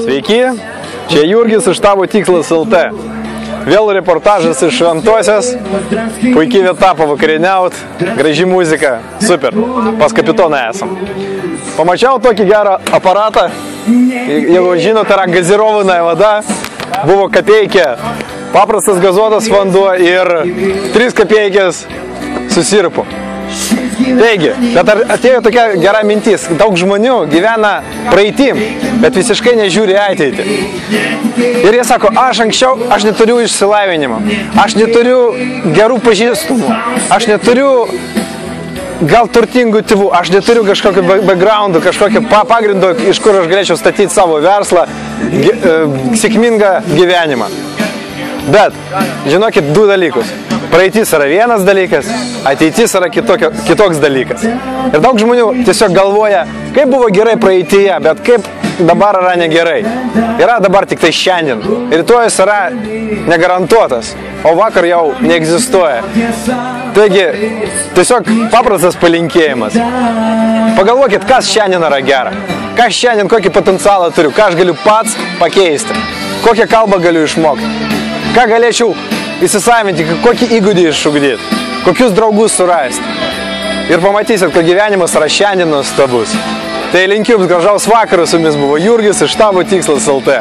Sveiki, čia Jurgis iš Tavo Tikslas LT. Vėl reportažas iš Šventosios, puikiai vieta pavakarieniaut, graži muzika, super, pas kapitoną esam. Pamačiau tokį gerą aparatą, jeigu žinot, tai yra gazirovinė vada, buvo kapeikė, paprastas gazuotas vanduo ir 3 kapeikės su sirupu. Taigi, bet atėjo tokia gera mintis, daug žmonių gyvena praeitim, bet visiškai nežiūri ateitį. Ir jie sako, aš neturiu išsilavinimo, aš neturiu gerų pažįstamų, aš neturiu gal turtingų tėvų, aš neturiu kažkokio backgroundų, kažkokio pagrindo, iš kur aš galėčiau statyti savo verslą, sėkmingą gyvenimą. Bet, žinokit, 2 dalykus. Praeitis yra vienas dalykas, ateitis yra kitoks dalykas. Ir daug žmonių tiesiog galvoja, kaip buvo gerai praeityje, bet kaip dabar yra negerai. Yra dabar tik tai šiandien. Rytojus yra negarantuotas, o vakar jau neegzistuoja. Taigi, tiesiog paprastas palinkėjimas. Pagalvokit, kas šiandien yra gera. Kas šiandien, kokį potencialą turiu, ką aš galiu pats pakeisti. Kokią kalbą galiu išmokti. Ką galėčiau įsisavinti, kokį įgūdį išugdyti, kokius draugus surasti. Ir pamatysit, kad gyvenimas yra šiandien nuostabus. Tai linkiu jums gražaus vakarų, su jumis buvo Jurgis iš Tavo Tikslas LT.